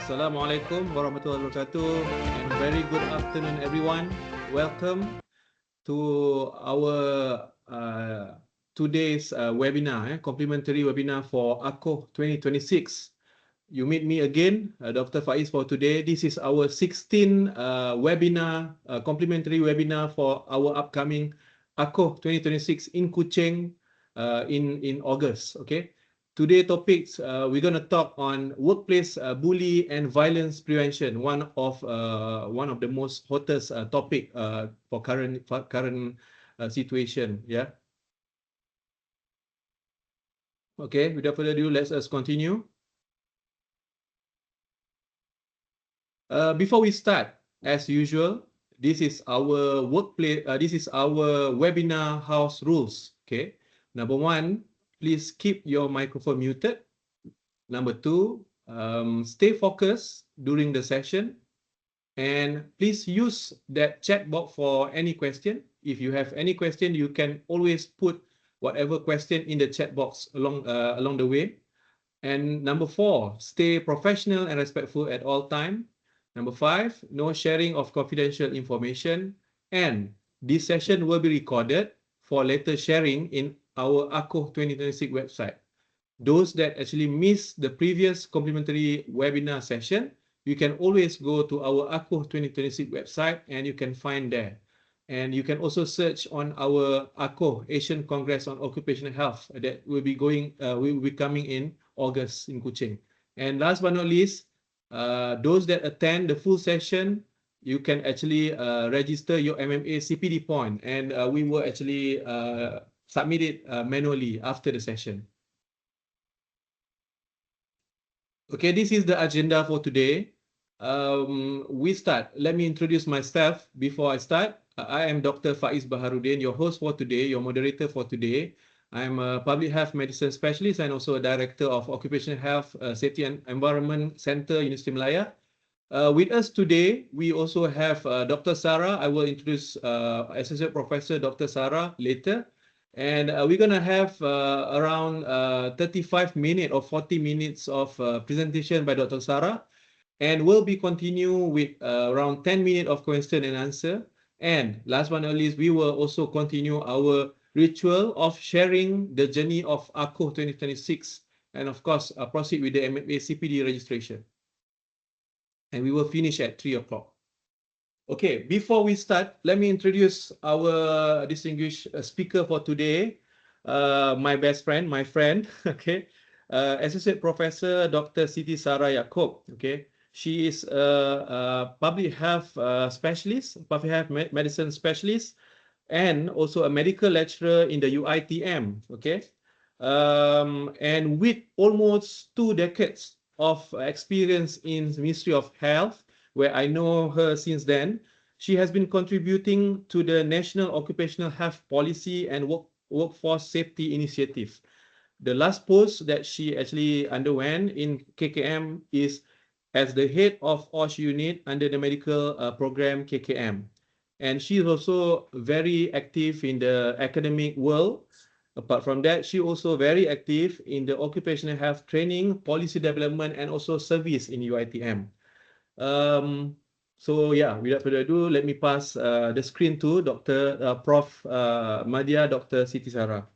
Assalamualaikum warahmatullahi wabarakatuh, and very good afternoon everyone. Welcome to our today's webinar, complimentary webinar for ACOH 2026. You meet me again, Dr. Faiz, for today. This is our 16th webinar, complimentary webinar for our upcoming ACOH 2026 in Kuching in August. Okay. Today topics, we're going to talk on workplace bully and violence prevention, one of the most hottest topic for current situation. Yeah. Okay. Without further ado, let's continue. Before we start, as usual, this is our workplace. This is our webinar house rules. Okay. Number one, please keep your microphone muted. Number two, stay focused during the session, and please use that chat box for any question. If you have any question, you can always put whatever question in the chat box along the way. And number four, stay professional and respectful at all time. Number five, no sharing of confidential information. And this session will be recorded for later sharing in our ACOH 2026 website. Those that actually missed the previous complimentary webinar session, you can always go to our ACOH 2026 website and you can find there. And you can also search on our ACOH, Asian Congress on Occupational Health, that will be coming in August in Kuching. And last but not least, those that attend the full session, you can actually register your MMA CPD point, and we will actually submit it manually after the session. Okay, this is the agenda for today. We start. Let me introduce myself before I start. I am Dr. Faiz Baharudin, your host for today, your moderator for today. I'm a public health medicine specialist and also a director of Occupational Health Safety and Environment Center, University Malaya. With us today, we also have Dr. Sara. I will introduce Associate Professor Dr. Sara later. And we're going to have around 35 minutes or 40 minutes of presentation by Dr. Sara. And we'll be continue with around 10 minutes of question and answer. And last but not least, we will also continue our ritual of sharing the journey of ACOH 2026. And of course, proceed with the MMA CPD registration. And we will finish at 3 o'clock. Okay, before we start, let me introduce our distinguished speaker for today, my best friend, my friend, okay, Associate Professor Dr. Siti Sara Yaacob, okay. She is a public health specialist, public health medicine specialist, and also a medical lecturer in the UiTM, okay. And with almost 2 decades of experience in the Ministry of Health, where I know her since then, she has been contributing to the National Occupational Health Policy and Workforce Safety Initiative. The last post that she actually underwent in KKM is as the head of ACOH unit under the medical program KKM. And she is also very active in the academic world. Apart from that, she also very active in the occupational health training, policy development, and also service in UiTM. So yeah, without further ado, let me pass the screen to Dr. Prof. Madya, Dr. Siti Sara.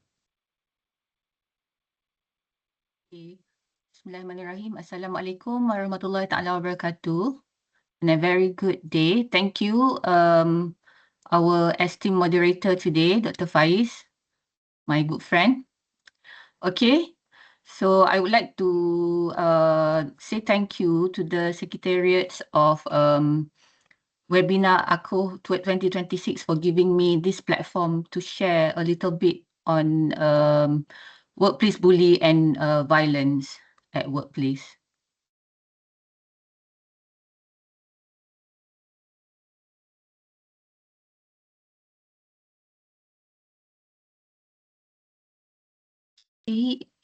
Bismillahirrahmanirrahim. Assalamualaikum warahmatullahi ta'ala wabarakatuh. And a very good day. Thank you, our esteemed moderator today, Dr. Faiz, my good friend. Okay, so I would like to say thank you to the Secretariat of Webinar ACOH 2026 for giving me this platform to share a little bit on workplace bully and violence at workplace.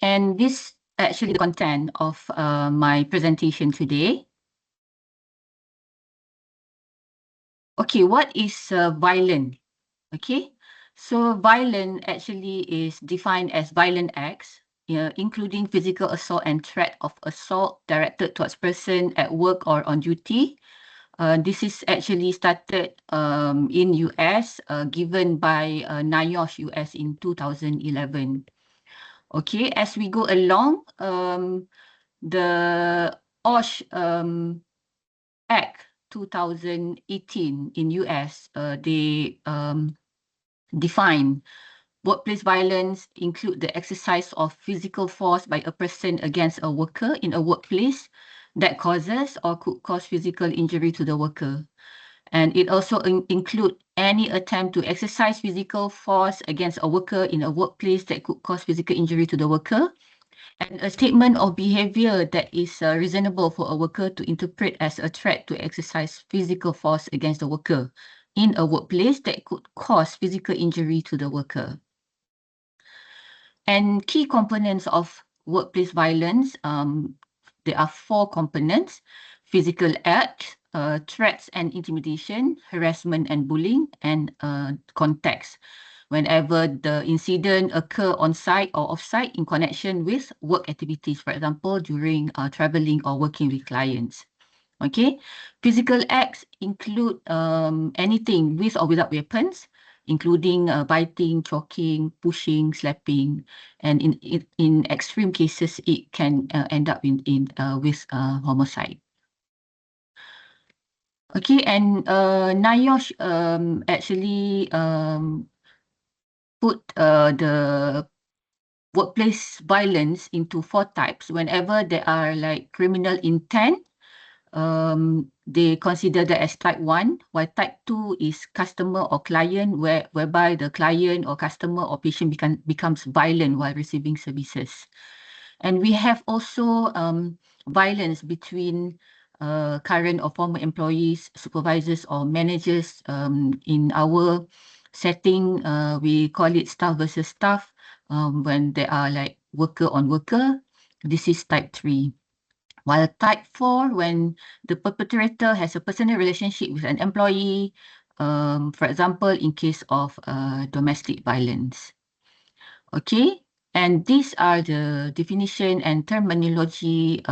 And this actually the content of my presentation today. Okay, what is violent? Okay, so violent actually is defined as violent acts including physical assault and threat of assault directed towards person at work or on duty. This is actually started in US, given by NIOSH US in 2011. Okay, as we go along, the OSH Act 2018 in US, they define workplace violence include the exercise of physical force by a person against a worker in a workplace that causes or could cause physical injury to the worker. And it also include any attempt to exercise physical force against a worker in a workplace that could cause physical injury to the worker, and a statement of behavior that is reasonable for a worker to interpret as a threat to exercise physical force against the worker in a workplace that could cause physical injury to the worker. And key components of workplace violence, there are 4 components: physical acts, threats and intimidation, harassment and bullying, and context. Whenever the incident occur on site or off site in connection with work activities, for example, during traveling or working with clients. Okay, physical acts include anything with or without weapons, including biting, choking, pushing, slapping, and in extreme cases, it can end up with homicide. Okay, and NIOSH actually put the workplace violence into 4 types. Whenever there are like criminal intent, they consider that as type 1, while type 2 is customer or client, whereby the client or customer or patient becomes violent while receiving services. And we have also violence between current or former employees, supervisors or managers. In our setting, we call it staff versus staff. When they are like worker on worker, this is type 3. While type 4, when the perpetrator has a personal relationship with an employee, for example, in case of domestic violence. Okay, and these are the definition and terminology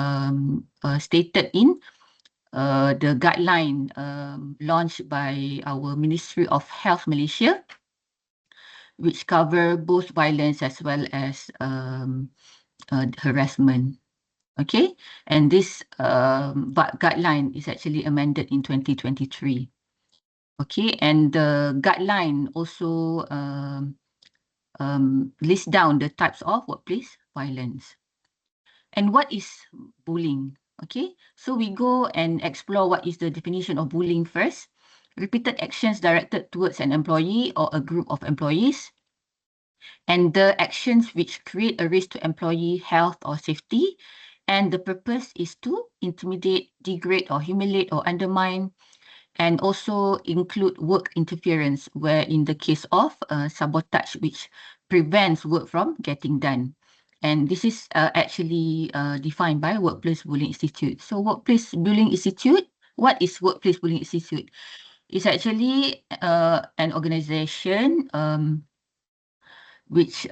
stated in the guideline launched by our Ministry of Health Malaysia, which cover both violence as well as harassment. Okay, and this guideline is actually amended in 2023. Okay, and the guideline also lists down the types of workplace violence. And what is bullying? Okay, so we go and explore what is the definition of bullying first. Repeated actions directed towards an employee or a group of employees, and the actions which create a risk to employee health or safety, and the purpose is to intimidate, degrade or humiliate or undermine, and also include work interference, where in the case of sabotage, which prevents work from getting done. And this is actually defined by Workplace Bullying Institute. So Workplace Bullying Institute, what is Workplace Bullying Institute? It's actually an organization which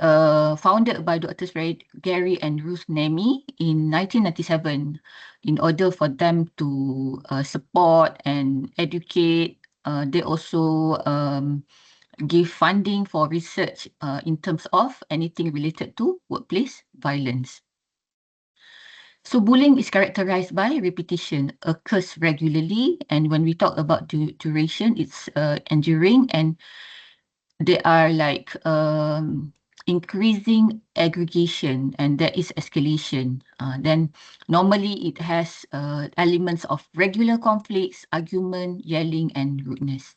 founded by Drs. Gary and Ruth Nemi in 1997 in order for them to support and educate. They also give funding for research in terms of anything related to workplace violence. So bullying is characterized by repetition, occurs regularly, and when we talk about duration, it's enduring, and they are like increasing aggregation, and there is escalation. Then normally it has elements of regular conflicts, argument, yelling, and rudeness.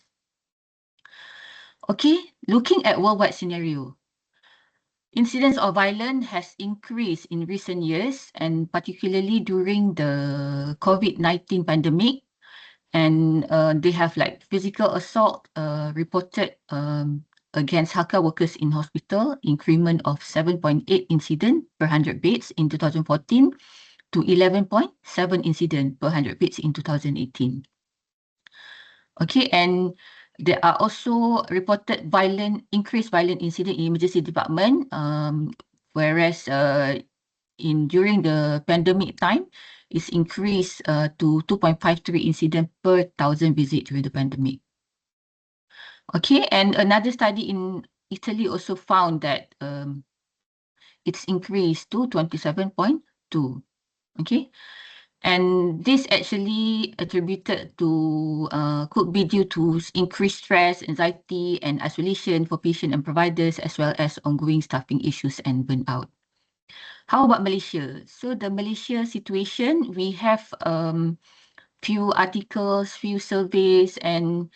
Okay, looking at worldwide scenario. Incidents of violence has increased in recent years, and particularly during the COVID-19 pandemic. And they have like physical assault reported against healthcare workers in hospital, increment of 7.8 incident per 100 beds in 2014 to 11.7 incident per 100 beds in 2018. Okay, and there are also reported increased violent incident in emergency department whereas during the pandemic time, it's increased to 2.53 incident per 1,000 visits during the pandemic. Okay, and another study in Italy also found that it's increased to 27.2. Okay, and this actually attributed to could be due to increased stress, anxiety, and isolation for patient and providers, as well as ongoing staffing issues and burnout. How about Malaysia? So the Malaysia situation, we have few articles, few surveys, and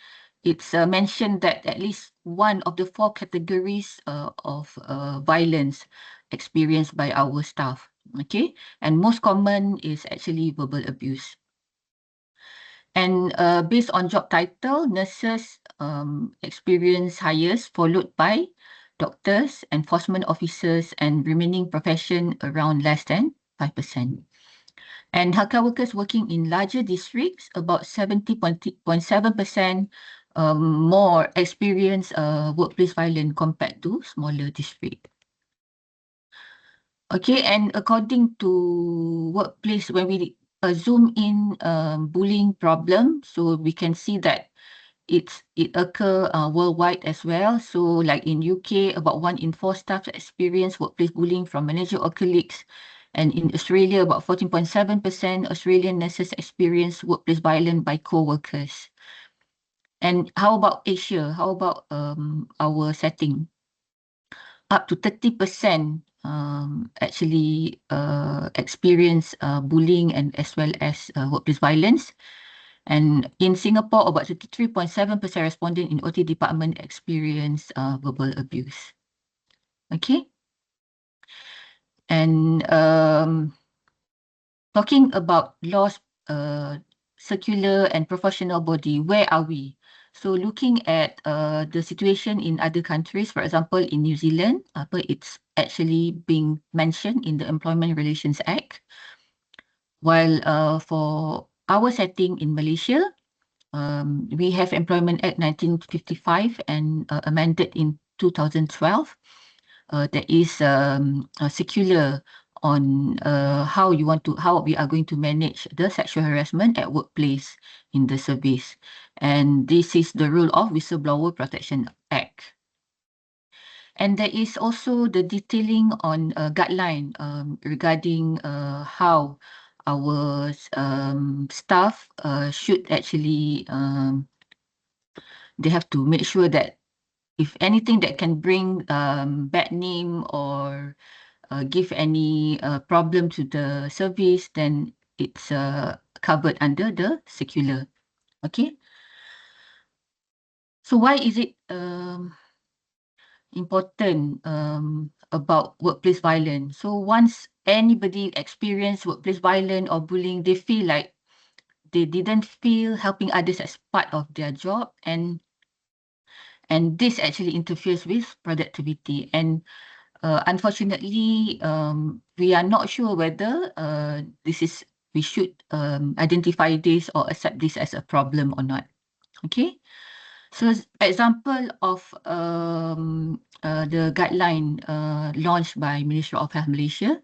it's mentioned that at least one of the 4 categories of violence experienced by our staff. Okay, and most common is actually verbal abuse. And based on job title, nurses experience highest, followed by doctors, enforcement officers, and remaining profession around less than 5%. And healthcare workers working in larger districts, about 70.7% more experience workplace violence compared to smaller districts. Okay, and according to workplace, when we zoom in bullying problem, so we can see that it occur worldwide as well. So like in UK, about 1 in 4 staff experience workplace bullying from manager or colleagues. And in Australia, about 14.7% Australian nurses experience workplace violence by co-workers. And how about Asia? How about our setting? Up to 30% actually experience bullying and as well as workplace violence. And in Singapore, about 33.7% respondent in OT department experience verbal abuse. Okay. And talking about laws, circular and professional body, where are we? So looking at the situation in other countries, for example, in New Zealand, it's actually being mentioned in the Employment Relations Act. While for our setting in Malaysia, we have Employment Act 1955 and amended in 2012. There is a circular on how we are going to manage the sexual harassment at workplace in the service. And this is the rule of Whistleblower Protection Act. And there is also the detailing on guideline regarding how our staff should actually, they have to make sure that if anything that can bring bad name or give any problem to the service, then it's covered under the circular. Okay. So why is it important about workplace violence? So once anybody experience workplace violence or bullying, they feel like they didn't feel helping others as part of their job, and this actually interferes with productivity. And unfortunately, we are not sure whether we should identify this or accept this as a problem or not. Okay. So example of the guideline launched by Ministry of Health Malaysia,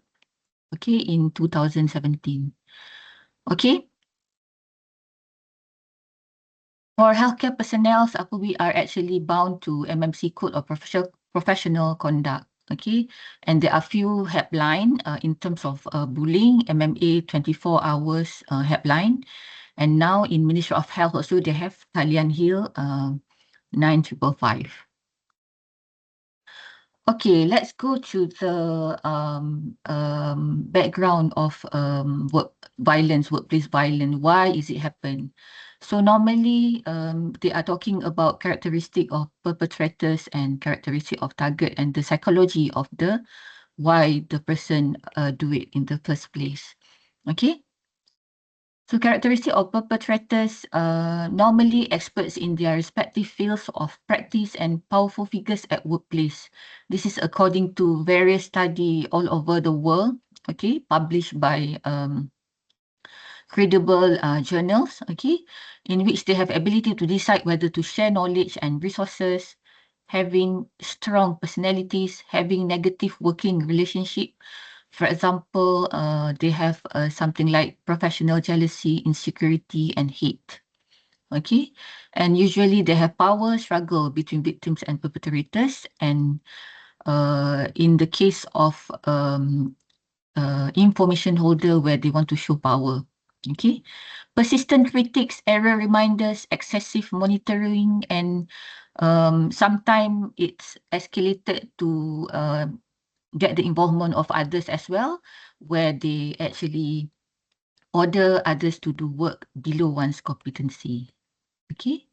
okay, in 2017. Okay. For healthcare personnel, we are actually bound to MMC Code of Professional Conduct. Okay, and there are few helpline in terms of bullying, MMA 24 hours helpline, and now in Ministry of Health also they have Talian Hill 9555. Okay, let's go to the background of workplace violence. Why is it happen? So normally, they are talking about characteristic of perpetrators and characteristic of target and the psychology of why the person do it in the first place. Okay. So characteristic of perpetrators, normally experts in their respective fields of practice and powerful figures at workplace. This is according to various studies all over the world, okay, published by credible journals, okay, in which they have ability to decide whether to share knowledge and resources, having strong personalities, having negative working relationship. For example, they have something like professional jealousy, insecurity, and hate. Okay, and usually they have power struggle between victims and perpetrators. And in the case of information holder where they want to show power. Okay, persistent critics, error reminders, excessive monitoring, and sometimes it's escalated to get the involvement of others as well, where they actually order others to do work below one's competency. Okay.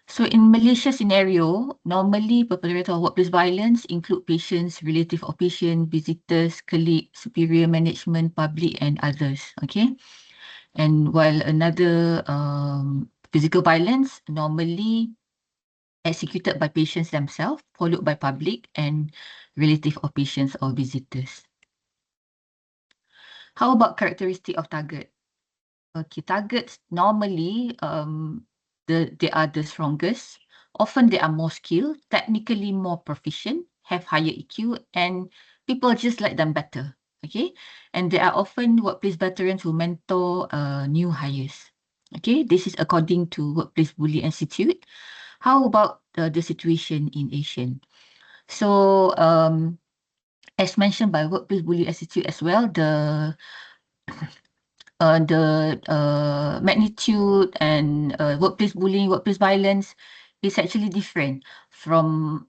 So in Malaysia scenario, normally perpetrator of workplace violence include patients, relative of patient, visitors, colleague, superior management, public, and others. Okay. And while another physical violence normally executed by patients themselves, followed by public and relative of patients or visitors. How about characteristic of target? Okay, targets normally they are the strongest. Often they are more skilled, technically more proficient, have higher EQ, and people just like them better. Okay, and they are often workplace veterans who mentor new hires. Okay, this is according to Workplace Bully Institute. How about the situation in Asian? So, as mentioned by Workplace Bully Institute as well, the magnitude and workplace bullying, workplace violence is actually different from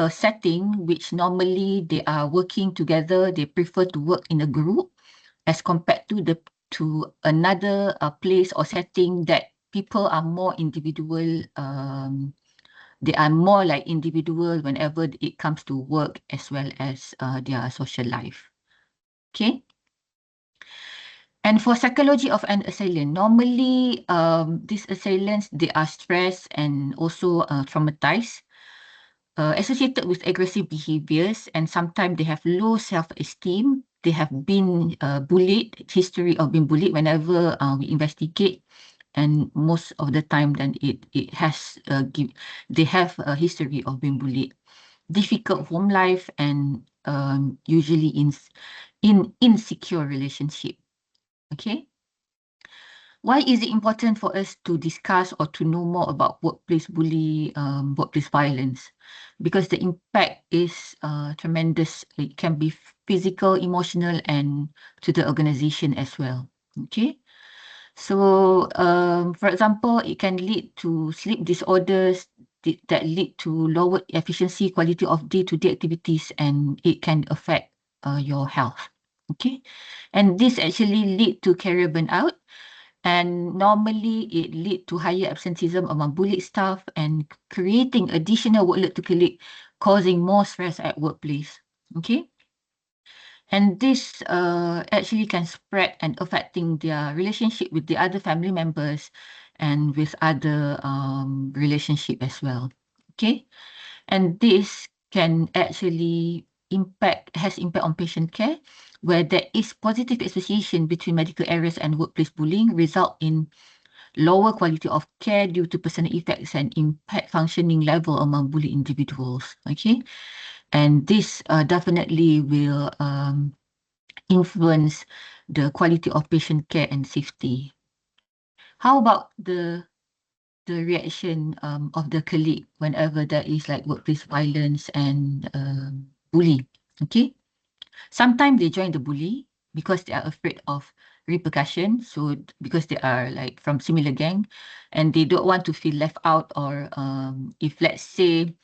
a setting which normally they are working together. They prefer to work in a group as compared to another place or setting that people are more individual. They are more like individual whenever it comes to work as well as their social life. Okay. And for psychology of an assailant, normally these assailants, they are stressed and also traumatized, associated with aggressive behaviors, and sometimes they have low self-esteem. They have been bullied, history of being bullied whenever we investigate. And most of the time then it has, they have a history of being bullied. Difficult home life and usually in insecure relationship. Okay. Why is it important for us to discuss or to know more about workplace bully, workplace violence? Because the impact is tremendous. It can be physical, emotional, and to the organization as well. Okay. So, for example, it can lead to sleep disorders that lead to lower efficiency, quality of day-to-day activities, and it can affect your health. Okay. And this actually lead to career burnout, and normally it lead to higher absenteeism among bullied staff and creating additional workload to colleague, causing more stress at workplace. Okay. And this actually can spread and affecting their relationship with the other family members and with other relationship as well. Okay. And this can actually has impact on patient care, where there is positive association between medical errors and workplace bullying, result in lower quality of care due to personal effects and impact functioning level among bullied individuals. Okay. And this definitely will influence the quality of patient care and safety. How about the reaction of the colleague whenever there is like workplace violence and bully? Okay. Sometimes they join the bully because they are afraid of repercussion. So because they are like from similar gang and they don't want to feel left out, or if let's say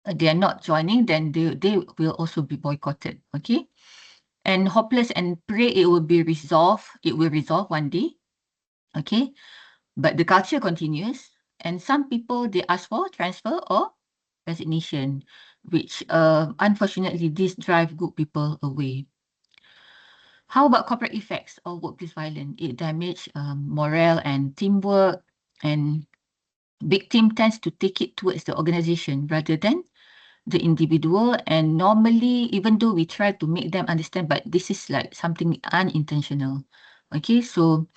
they are not joining, then they will also be boycotted. Okay. And hopeless and pray it will be resolved. It will resolve one day. Okay. But the culture continues. And some people, they ask for transfer or resignation, which unfortunately this drive good people away. How about corporate effects of workplace violence? It damages morale and teamwork, and victim tends to take it towards the organization rather than the individual. And normally, even though we try to make them understand, but this is like something unintentional. Okay, so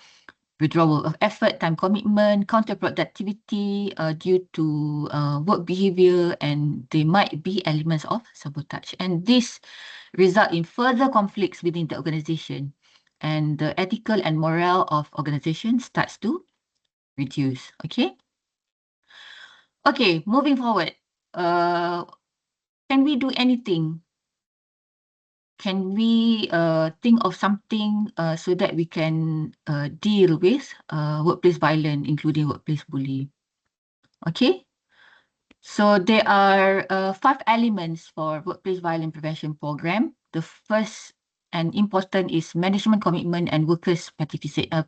withdrawal of effort, time commitment, counterproductivity due to work behavior, and there might be elements of sabotage. And this result in further conflicts within the organization, and the ethical and morale of organization starts to reduce. Okay. Okay, moving forward. Can we do anything? Can we think of something so that we can deal with workplace violence, including workplace bullying? Okay. So there are 5 elements for workplace violence prevention program. The first and important is management commitment and workers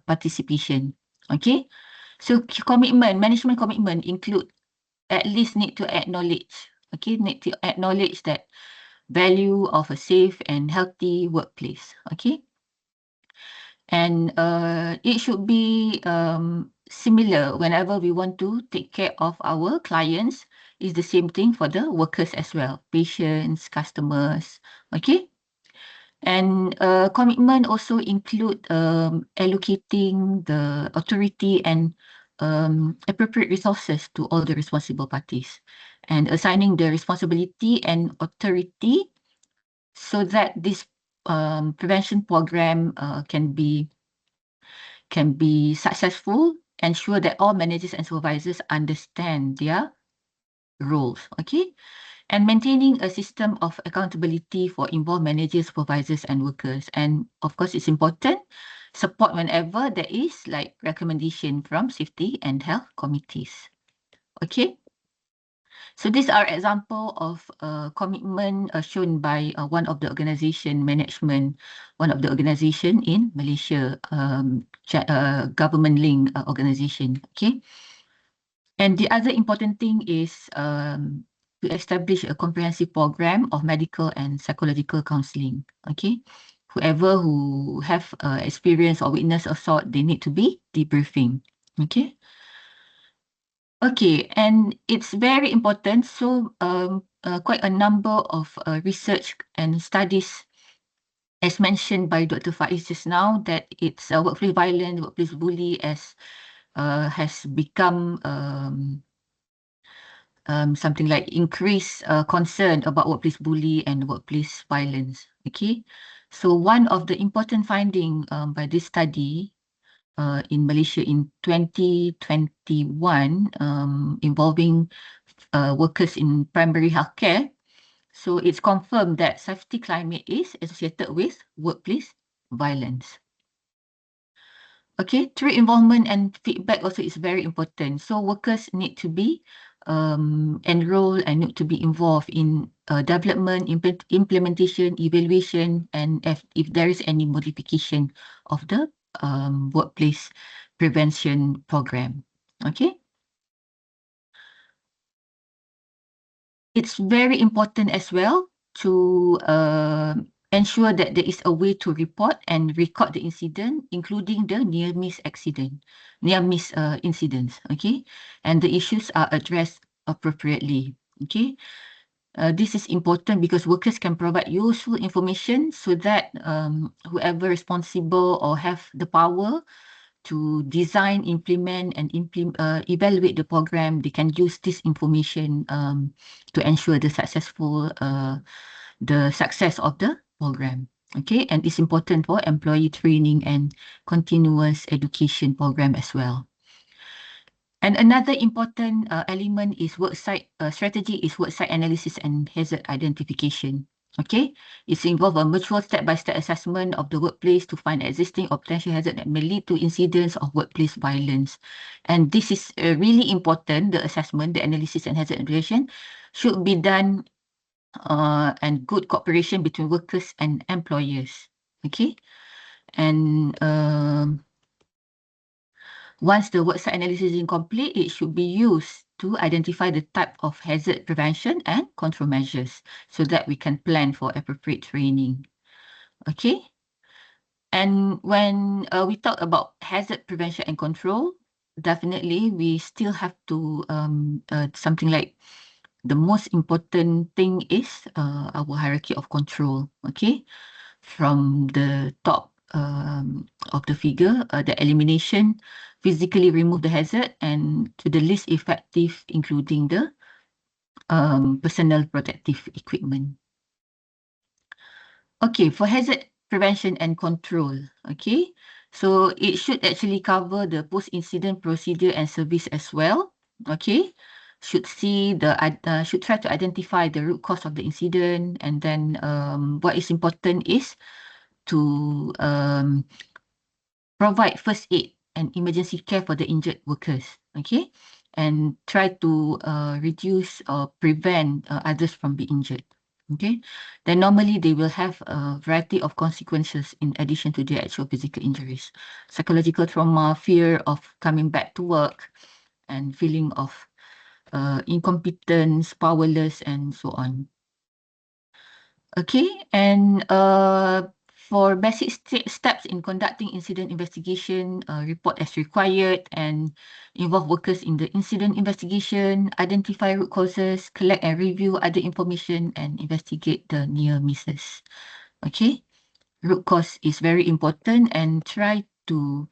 participation. Okay. So management commitment include at least need to acknowledge. Okay, need to acknowledge that value of a safe and healthy workplace. Okay. And it should be similar whenever we want to take care of our clients. It's the same thing for the workers as well, patients, customers. Okay. And commitment also include allocating the authority and appropriate resources to all the responsible parties, and assigning the responsibility and authority so that this prevention program can be successful, ensure that all managers and supervisors understand their roles. Okay. And maintaining a system of accountability for involved managers, supervisors, and workers. And of course, it's important, support whenever there is like recommendation from safety and health committees. Okay. So these are example of commitment shown by one of the organization management, one of the organization in Malaysia, government link organization. Okay. And the other important thing is to establish a comprehensive program of medical and psychological counseling. Okay. Whoever who have experience or witness assault, they need to be debriefing. Okay. Okay, and it's very important. So quite a number of research and studies, as mentioned by Dr. Faiz just now, that it's workplace violence, workplace bully has become something like increased concern about workplace bully and workplace violence. Okay, so one of the important finding by this study in Malaysia in 2021 involving workers in primary healthcare. So it's confirmed that safety climate is associated with workplace violence. Okay, through involvement and feedback also is very important. So workers need to be enrolled and need to be involved in development, implementation, evaluation, and if there is any modification of the workplace prevention program. Okay. It's very important as well to ensure that there is a way to report and record the incident, including the near-miss incidents, okay? And the issues are addressed appropriately, okay? This is important because workers can provide useful information so that whoever responsible or have the power to design, implement, and evaluate the program, they can use this information to ensure the success of the program. Okay, and it's important for employee training and continuous education program as well. And another important element is worksite strategy is worksite analysis and hazard identification. Okay, it's involved a mutual step-by-step assessment of the workplace to find existing or potential hazard that may lead to incidents of workplace violence. And this is really important. The assessment, the analysis, and hazard identification should be done and good cooperation between workers and employers. Okay, and once the worksite analysis is incomplete, it should be used to identify the type of hazard prevention and control measures so that we can plan for appropriate training. Okay. And when we talk about hazard prevention and control, definitely we still have to something like the most important thing is our hierarchy of control. Okay. From the top of the figure, the elimination, physically remove the hazard, and to the least effective, including the personal protective equipment. Okay, for hazard prevention and control, okay, so it should actually cover the post-incident procedure and service as well, okay, should try to identify the root cause of the incident, and then what is important is to provide first aid and emergency care for the injured workers, okay, and try to reduce or prevent others from being injured, okay. Then normally they will have a variety of consequences in addition to their actual physical injuries, psychological trauma, fear of coming back to work, and feeling of incompetence, powerless, and so on. Okay, and for basic steps in conducting incident investigation, report as required and involve workers in the incident investigation, identify root causes, collect and review other information, and investigate the near misses. Okay, root cause is very important, and try to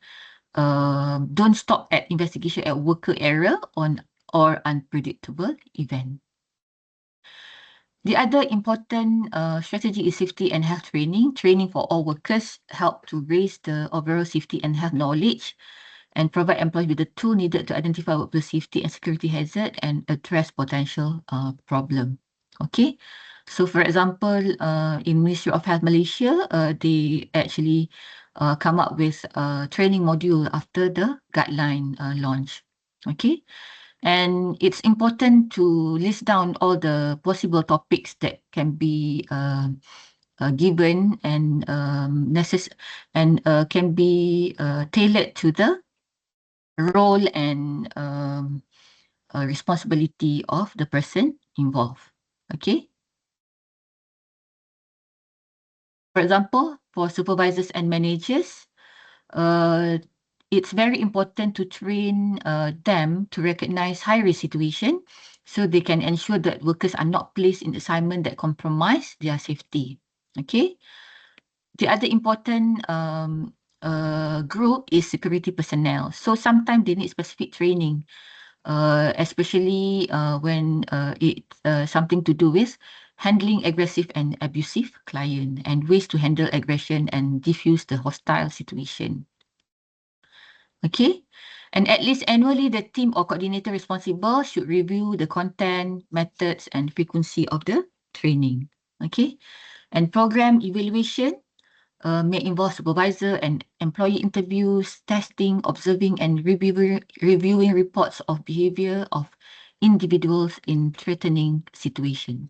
don't stop at investigation at worker error or unpredictable event. The other important strategy is safety and health training. Training for all workers help to raise the overall safety and health knowledge and provide employees with the tool needed to identify workplace safety and security hazard and address potential problem. Okay, so for example, in Ministry of Health Malaysia, they actually come up with a training module after the guideline launch. Okay. And it's important to list down all the possible topics that can be given and can be tailored to the role and responsibility of the person involved. Okay. For example, for supervisors and managers, it's very important to train them to recognize high-risk situation so they can ensure that workers are not placed in assignment that compromise their safety. Okay. The other important group is security personnel. So sometimes they need specific training, especially when it's something to do with handling aggressive and abusive client and ways to handle aggression and diffuse the hostile situation. Okay, and at least annually, the team or coordinator responsible should review the content, methods, and frequency of the training. Okay, and program evaluation may involve supervisor and employee interviews, testing, observing, and reviewing reports of behavior of individuals in threatening situation.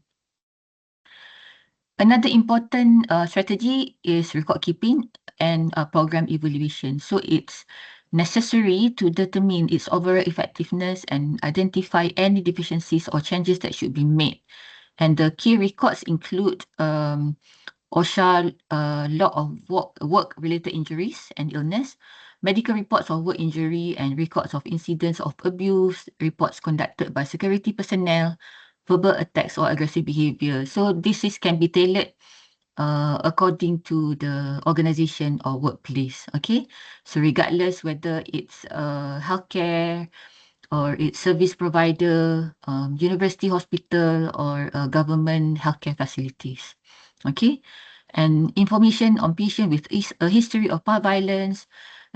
Another important strategy is record keeping and program evaluation. So it's necessary to determine its overall effectiveness and identify any deficiencies or changes that should be made. And the key records include OSHA log of work-related injuries and illness, medical reports of work injury and records of incidents of abuse, reports conducted by security personnel, verbal attacks or aggressive behavior. So this can be tailored according to the organization or workplace. Okay, so regardless whether it's healthcare or it's service provider, university hospital or government healthcare facilities. Okay, and information on patient with a history of violence,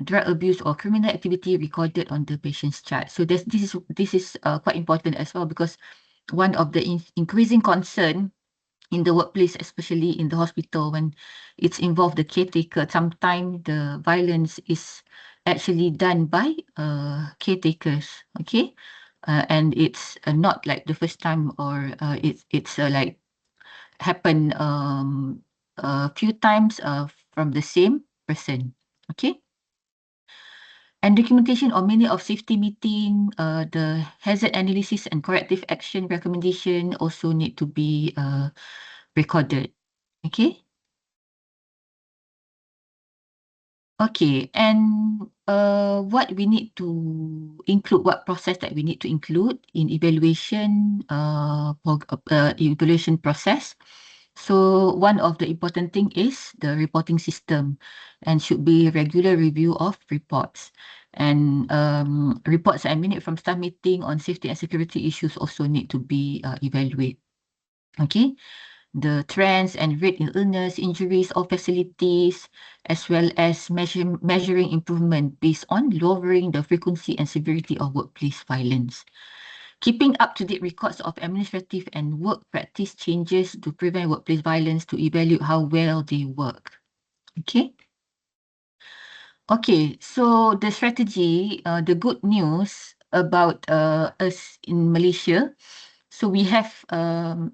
drug abuse or criminal activity recorded on the patient's chart. So this is quite important as well, because one of the increasing concern in the workplace, especially in the hospital, when it's involved the caretaker, sometimes the violence is actually done by caretakers. Okay, and it's not like the first time, or it's like happen a few times from the same person. Okay. And documentation of many of safety meeting, the hazard analysis and corrective action recommendation also need to be recorded. Okay. Okay, and what we need to include, what process that we need to include in evaluation, evaluation process. So one of the important thing is the reporting system, and should be regular review of reports. And reports and minute from staff meeting on safety and security issues also need to be evaluated. Okay, the trends and rate in illness, injuries of facilities, as well as measuring improvement based on lowering the frequency and severity of workplace violence. Keeping up-to-date records of administrative and work practice changes to prevent workplace violence, to evaluate how well they work. Okay. Okay, so the strategy, the good news about us in Malaysia. So we have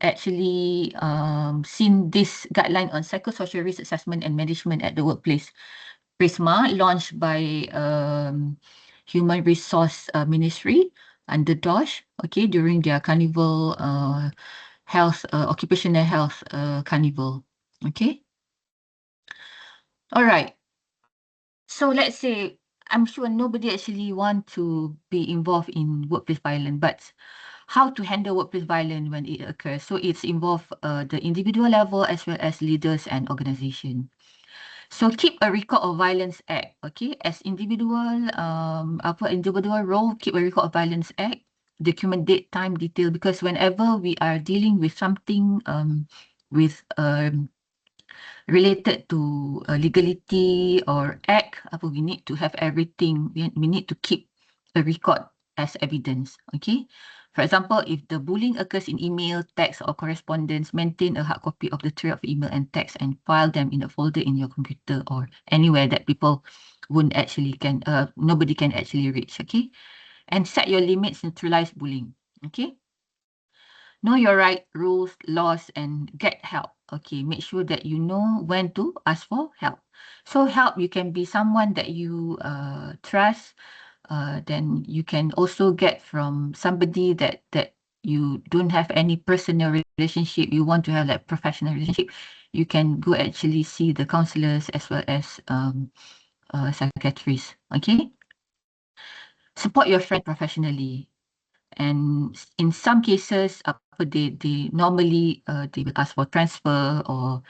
actually seen this guideline on psychosocial risk assessment and management at the workplace, PRISMA, launched by Human Resource Ministry under DOSH, okay, during their carnival health, occupational health carnival, okay. All right. So let's say, I'm sure nobody actually want to be involved in workplace violence, but how to handle workplace violence when it occurs. So it's involve the individual level as well as leaders and organization. So keep a record of violence act, okay? As individual, individual role, keep a record of violence act, document date, time, detail, because whenever we are dealing with something with related to legality or act, we need to have everything. We need to keep a record as evidence. Okay. For example, if the bullying occurs in email, text, or correspondence, maintain a hard copy of the trail of email and text and file them in a folder in your computer or anywhere that people won't actually nobody can actually reach. Okay. And set your limits, neutralize bullying. Okay. Know your right, rules, laws, and get help. Okay, make sure that you know when to ask for help. So help, you can be someone that you trust. Then you can also get from somebody that you don't have any personal relationship. You want to have like professional relationship. You can go actually see the counselors as well as psychiatrists. Okay, support your friend professionally. And in some cases, they normally they will ask for transfer, or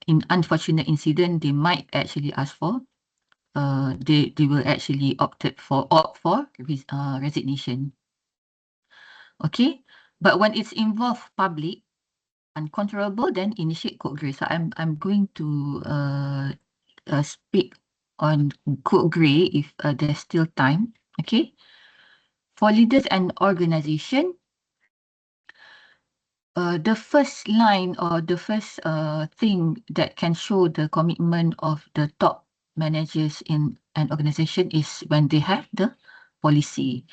in unfortunate incident, they might actually ask for they will actually opt for resignation. Okay, but when it's involved public, uncontrollable, then initiate code grey. So I'm going to speak on code grey if there's still time. Okay, for leaders and organization. The first line or the first thing that can show the commitment of the top managers in an organization is when they have the policy,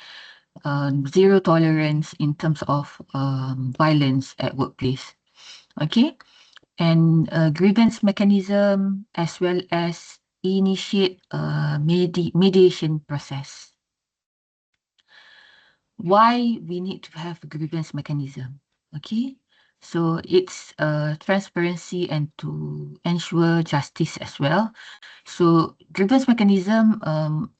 zero tolerance in terms of violence at workplace. Okay, and grievance mechanism, as well as initiate mediation process. Why we need to have a grievance mechanism? Okay, so it's transparency and to ensure justice as well. So grievance mechanism,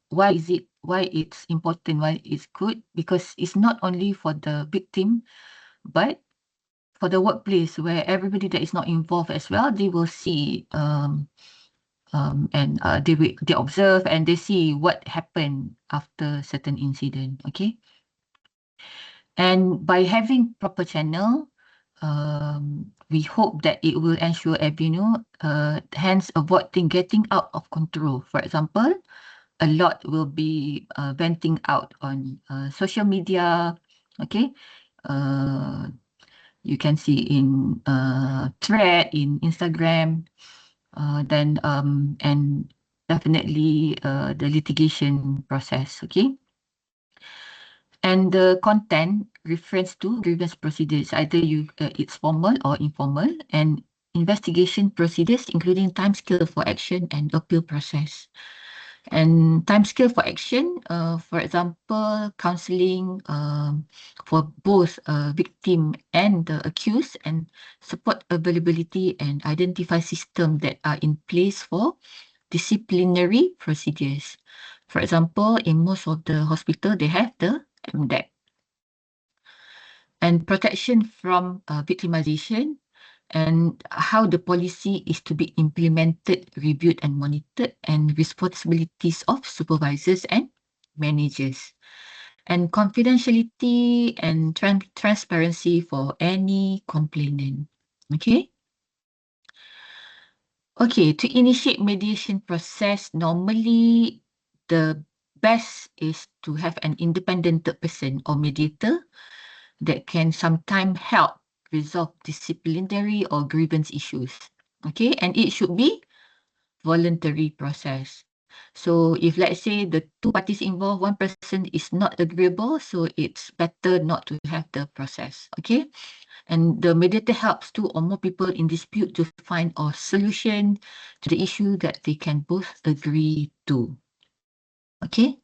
why it's important, why it's good? Because it's not only for the victim, but for the workplace, where everybody that is not involved as well, they will see and they observe and they see what happened after certain incident. Okay. And by having proper channel, we hope that it will ensure avenue, hence avoiding getting out of control. For example, a lot will be venting out on social media. Okay, you can see in thread in Instagram, then and definitely the litigation process. Okay. And the content refers to grievance procedures, either it's formal or informal, and investigation procedures, including timescale for action and appeal process. And timescale for action, for example, counseling for both victim and the accused, and support availability and identify systems that are in place for disciplinary procedures. For example, in most of the hospital, they have the MDEC. And protection from victimization, and how the policy is to be implemented, reviewed and monitored, and responsibilities of supervisors and managers, and confidentiality and transparency for any complainant. Okay. Okay, to initiate mediation process, normally the best is to have an independent third person or mediator that can sometimes help resolve disciplinary or grievance issues. Okay, and it should be voluntary process. So if let's say the two parties involved, one person is not agreeable, so it's better not to have the process. Okay, and the mediator helps two or more people in dispute to find a solution to the issue that they can both agree to. Okay,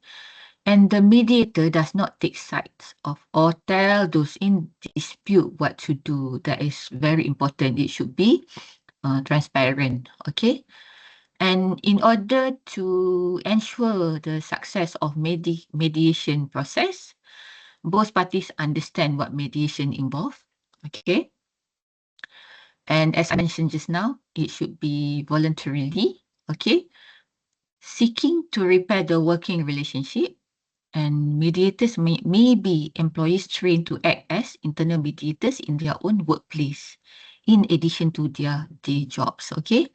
and the mediator does not take sides of or tell those in dispute what to do. That is very important. It should be transparent. Okay, and in order to ensure the success of mediation process, both parties understand what mediation involves. Okay, and as I mentioned just now, it should be voluntarily. Okay, seeking to repair the working relationship. And mediators may be employees trained to act as internal mediators in their own workplace, in addition to their day jobs. Okay,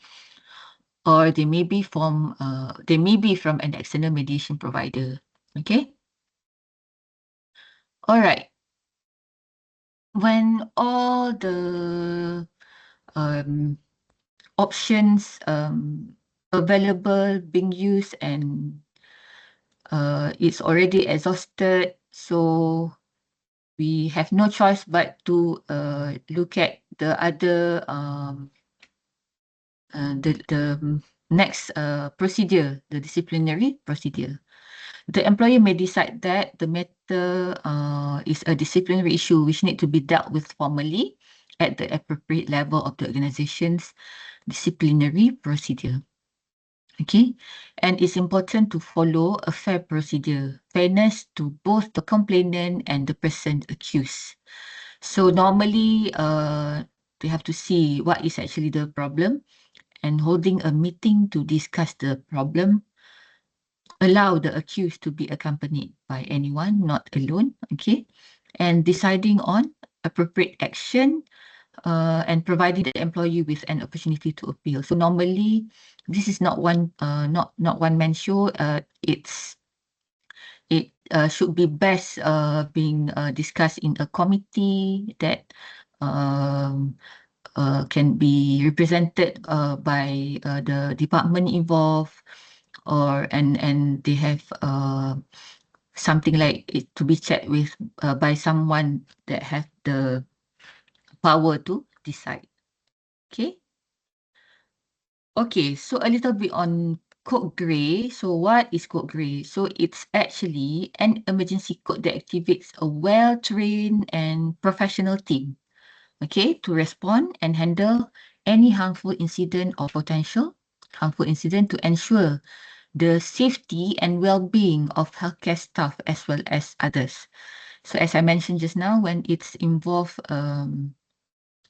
or they may be from an external mediation provider. Okay, all right. When all the options available being used and it's already exhausted, so we have no choice but to look at the other the next procedure, the disciplinary procedure. The employer may decide that the matter is a disciplinary issue which need to be dealt with formally at the appropriate level of the organization's disciplinary procedure. Okay, and it's important to follow a fair procedure, fairness to both the complainant and the person accused. So normally, they have to see what is actually the problem, and holding a meeting to discuss the problem. Allow the accused to be accompanied by anyone, not alone. Okay, and deciding on appropriate action and providing the employee with an opportunity to appeal. So normally, this is not not one man show. It should be best being discussed in a committee that um, can be represented by the department involved, and they have something like it to be checked with by someone that have the power to decide. Okay. Okay, so a little bit on code grey. So what is code grey? So it's actually an emergency code that activates a well-trained and professional team, okay, to respond and handle any harmful incident or potential harmful incident to ensure the safety and well-being of healthcare staff as well as others. So as I mentioned just now, when it's involved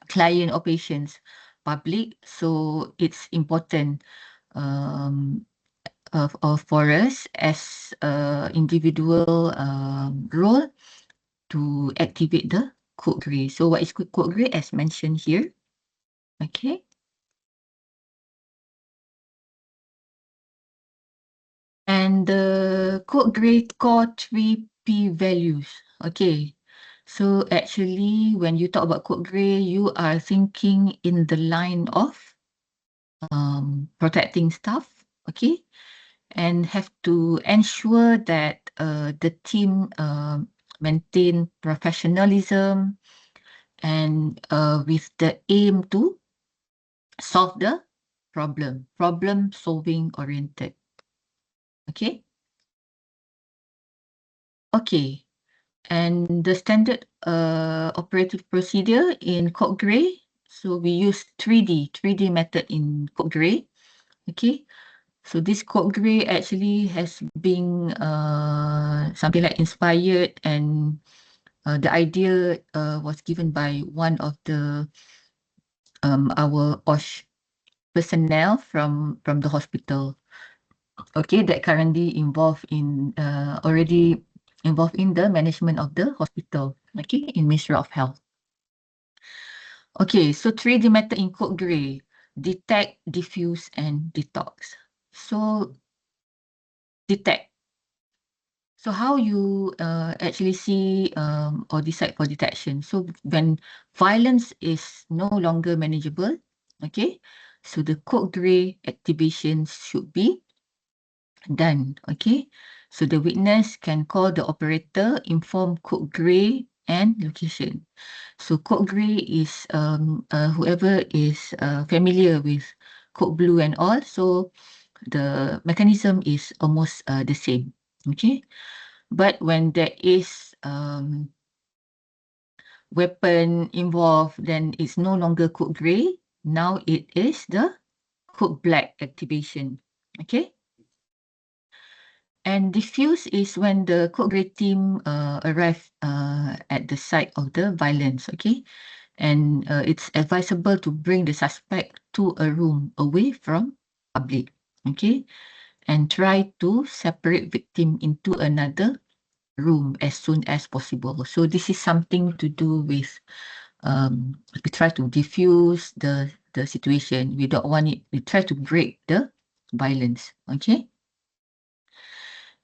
client or patients, public, so it's important um, for us as individual role to activate the code grey. So what is code grey as mentioned here? Okay. And the code grey core 3P values. Okay. So actually, when you talk about code grey, you are thinking in the line of protecting staff. Okay. And have to ensure that the team maintain professionalism and with the aim to solve the problem solving oriented. Okay. Okay. And the standard operative procedure in code grey. So we use 3D method in code grey. Okay. So this code grey actually has been something like inspired, and the idea was given by one of the our OSH personnel from the hospital, okay, that currently already involved in the management of the hospital, okay, in Ministry of Health. Okay, so 3D method in code grey: detect, diffuse, and detox. So detect. So how you actually see or decide for detection? So when violence is no longer manageable, okay, so the code grey activations should be done, okay. So the witness can call the operator, inform code grey and location. So code grey is whoever is familiar with code blue and all. So the mechanism is almost the same, okay. But when there is weapon involved, then it's no longer code grey. Now it is the code black activation, okay. And diffuse is when the code grey team arrive at the site of the violence, okay. And it's advisable to bring the suspect to a room away from public, okay. And try to separate victim into another room as soon as possible. So this is something to do with we try to diffuse the situation. We don't want it. We try to break the violence, okay.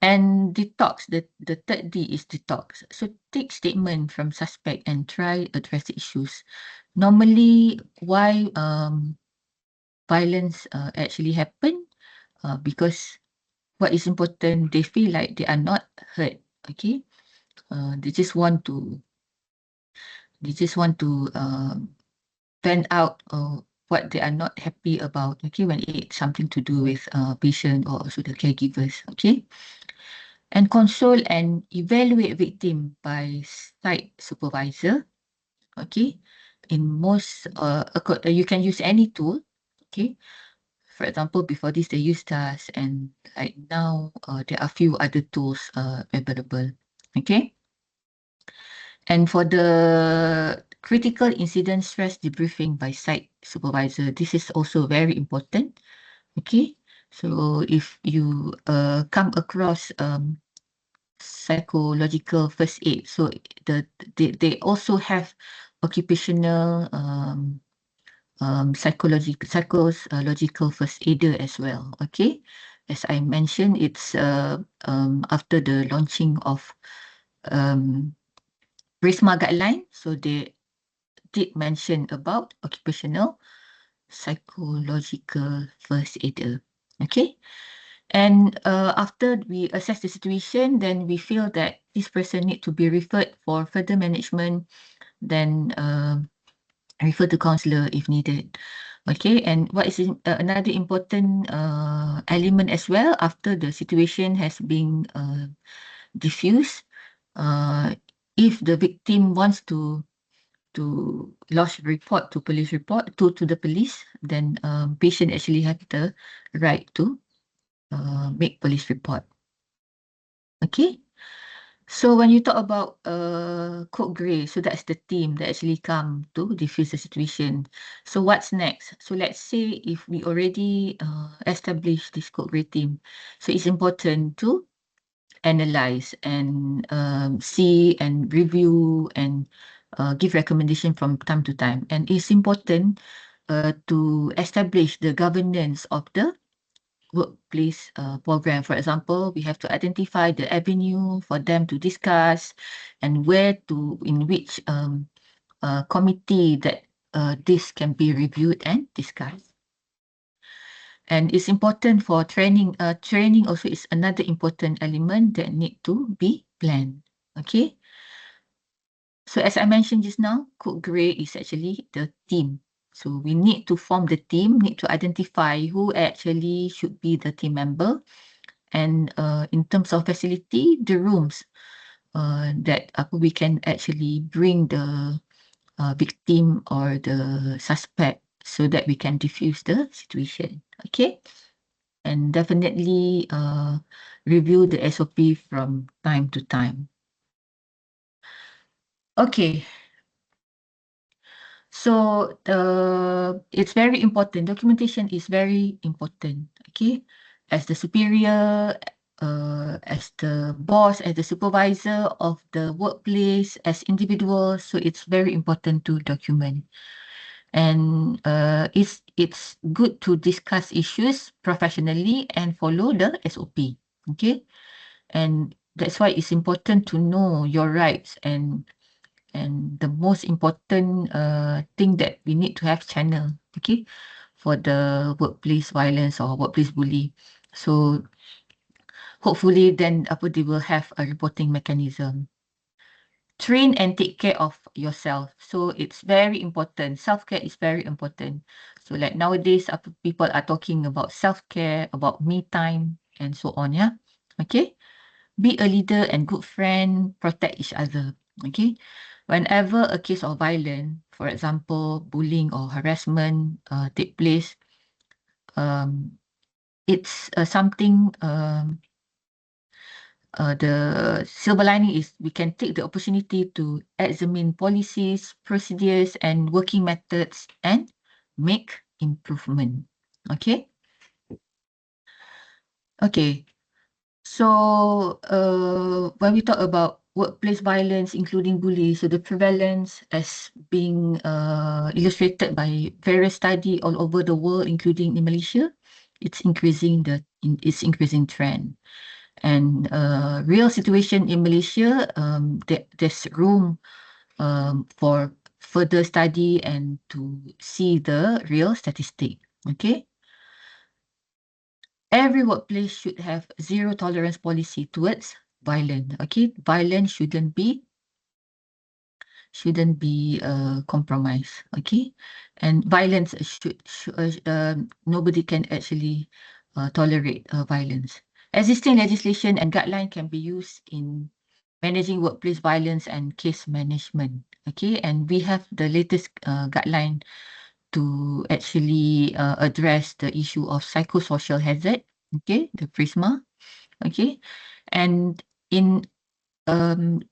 And detox, the third D is detox. So take statement from suspect and try address the issues. Normally, why violence actually happen? Because what is important, they feel like they are not heard, okay. They just want to vent out what they are not happy about, okay, when it's something to do with patient or also the caregivers, okay. And console and evaluate victim by site supervisor, okay. In most you can use any tool, okay. For example, before this they used TAS, and like now there are few other tools available, okay. And for the critical incident stress debriefing by site supervisor, this is also very important, okay. So if you come across psychological first aid, so they also have occupational psychological first aider as well, okay. As I mentioned, it's after the launching of Prisma guideline, so they did mention about occupational psychological first aider, okay. And after we assess the situation, then we feel that this person need to be referred for further management, then refer to counselor if needed, okay. And what is another important element as well, after the situation has been diffused, if the victim wants to lodge report to police report to the police, then patient actually have the right to make police report, okay. So when you talk about code grey, so that's the team that actually come to diffuse the situation. So what's next? So let's say if we already establish this code grey team, so it's important to analyze and see and review and give recommendation from time to time. And it's important to establish the governance of the workplace program. For example, we have to identify the avenue for them to discuss and in which committee that this can be reviewed and discussed. And it's important for training. Training also is another important element that need to be planned, okay. So as I mentioned just now, code grey is actually the team. So we need to form the team, need to identify who actually should be the team member. And in terms of facility, the rooms that we can actually bring the victim or the suspect so that we can diffuse the situation, okay. And definitely review the SOP from time to time. Okay. So it's very important. Documentation is very important. Okay, as the superior, as the boss, as the supervisor of the workplace, as individuals. So it's very important to document, and it's good to discuss issues professionally and follow the SOP. Okay, and that's why it's important to know your rights, and the most important thing that we need to have channel, okay, for the workplace violence or workplace bully. So hopefully then they will have a reporting mechanism. Train and take care of yourself. So it's very important. Self-care is very important. So like nowadays people are talking about self-care, about me time, and so on. Yeah. Okay. Be a leader and good friend, protect each other. Okay. Whenever a case of violence, for example, bullying or harassment take place, it's something, the silver lining is we can take the opportunity to examine policies, procedures, and working methods and make improvement. Okay. Okay. So when we talk about workplace violence, including bullying, so the prevalence as being illustrated by various studies all over the world, including in Malaysia, it's increasing trend. And real situation in Malaysia, there's room for further study and to see the real statistic. Okay. Every workplace should have zero tolerance policy towards violence. Okay, violence shouldn't be compromised. Okay, and violence nobody can actually tolerate violence. Existing legislation and guideline can be used in managing workplace violence and case management. Okay, and we have the latest guideline to actually address the issue of psychosocial hazard. Okay, the PRISMA. Okay, and in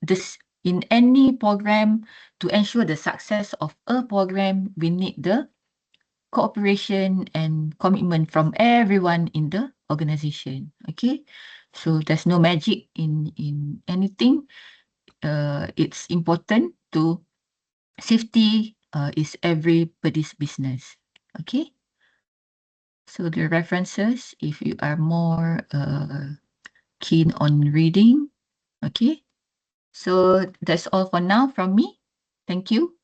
this in any program, to ensure the success of a program, we need the cooperation and commitment from everyone in the organization. Okay, so there's no magic in anything. It's important to safety is everybody's business. Okay. So the references, if you are more keen on reading, okay. So that's all for now from me. Thank you.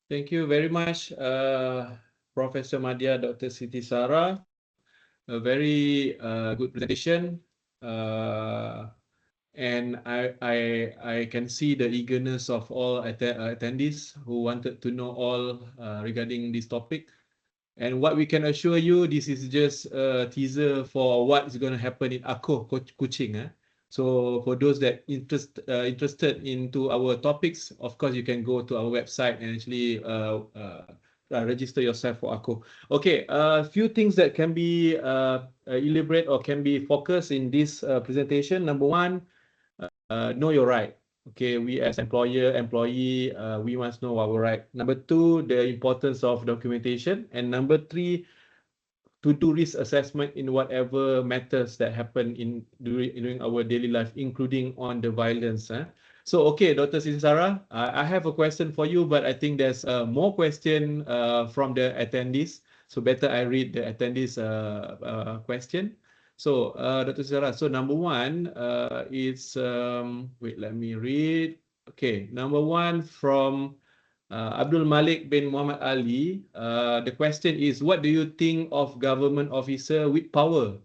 Thank you very much, Professor Madya, Dr. Siti Sara. A very good presentation. And I can see the eagerness of all attendees who wanted to know all regarding this topic. And what we can assure you, this is just a teaser for what is going to happen in ACOH Kuching. So for those that interested into our topics, of course, you can go to our website and actually register yourself for ACOH. Okay, a few things that can be elaborate or can be focused in this presentation. Number one, know your right. Okay, we as employee, we must know our right. Number two, the importance of documentation. And number three, to do risk assessment in whatever matters that happen during our daily life, including on the violence. So, okay, Dr. Sara, I have a question for you, but I think there's more question from the attendees. So better I read the attendees' question. So, Dr. Sara, so number one is, wait, let me read. Okay, number one from Abdul Malik bin Muhammad Ali. The question is, what do you think of government officer with power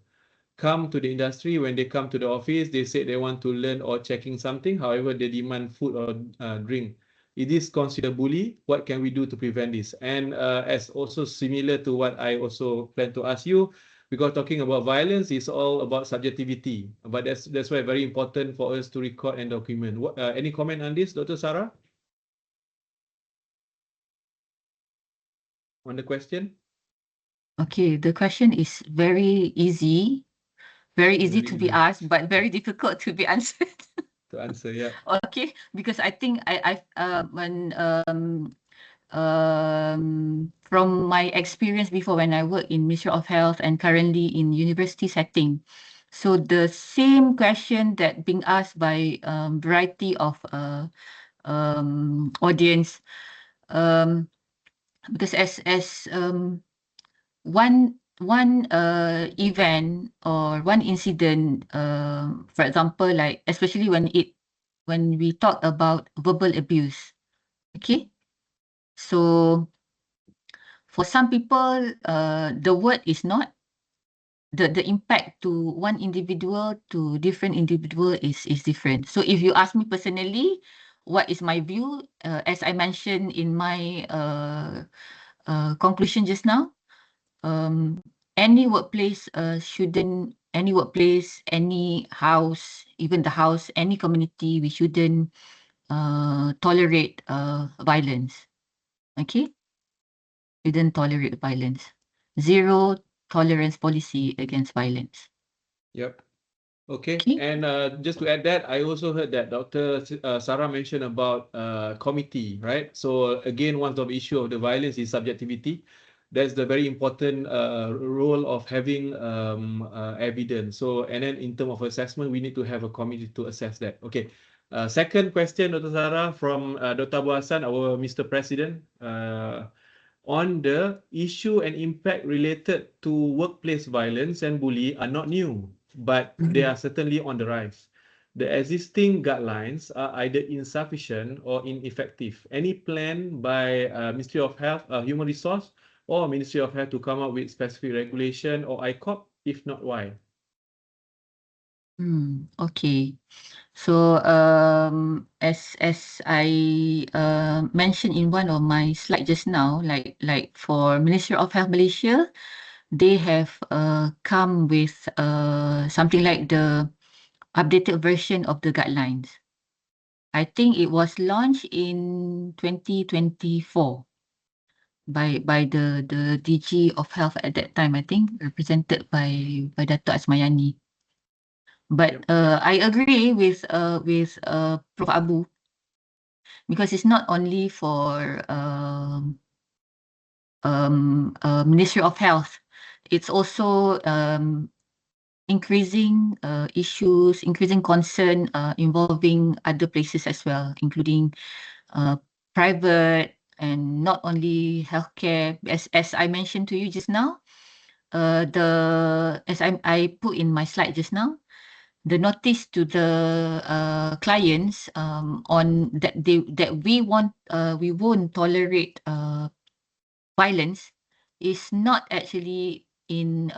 come to the industry? When they come to the office, they say they want to learn or checking something. However, they demand food or drink. Is this considered bully? What can we do to prevent this? And as also similar to what I also plan to ask you, because talking about violence is all about subjectivity. But that's why very important for us to record and document. Any comment on this, Dr. Sara? On the question? Okay, the question is very easy to be asked, but very difficult to be answered. To answer, yeah. Okay, because I think when from my experience before when I work in Ministry of Health and currently in university setting. So the same question that being asked by variety of audience, because as one event or one incident, for example, like especially when we talk about verbal abuse, okay. So for some people, the word is not the impact to one individual to different individual is different. So if you ask me personally, what is my view? As I mentioned in my conclusion just now, any workplace any workplace, any house, even the house, any community, we shouldn't tolerate violence. Okay, we don't tolerate violence. Zero tolerance policy against violence. Yep. Okay, Okay. and just to add that, I also heard that Dr. Sara mentioned about committee, right? So again, one of the issue of the violence is subjectivity. That's the very important role of having evidence. So, and then in terms of assessment, we need to have a committee to assess that. Okay. Second question, Dr. Sara, from Dr. Abu Hassan, our Mr. President. On the issue and impact related to workplace violence and bully are not new, but they are certainly on the rise. The existing guidelines are either insufficient or ineffective. Any plan by Ministry of Health, Human Resource, or Ministry of Health to come up with specific regulation or ACOH? If not, why? Okay. So as I mentioned in one of my slides just now, like for Ministry of Health Malaysia, they have come with something like the updated version of the guidelines. I think it was launched in 2024 by the DG of Health at that time, I think, represented by Dato' Asmayani. But Yep. I agree with Prof Abu, because it's not only for Ministry of Health. It's also increasing issues, increasing concern involving other places as well, including private and not only healthcare. As I mentioned to you just now, as I put in my slide just now, the notice to the clients on that we won't tolerate violence is not actually in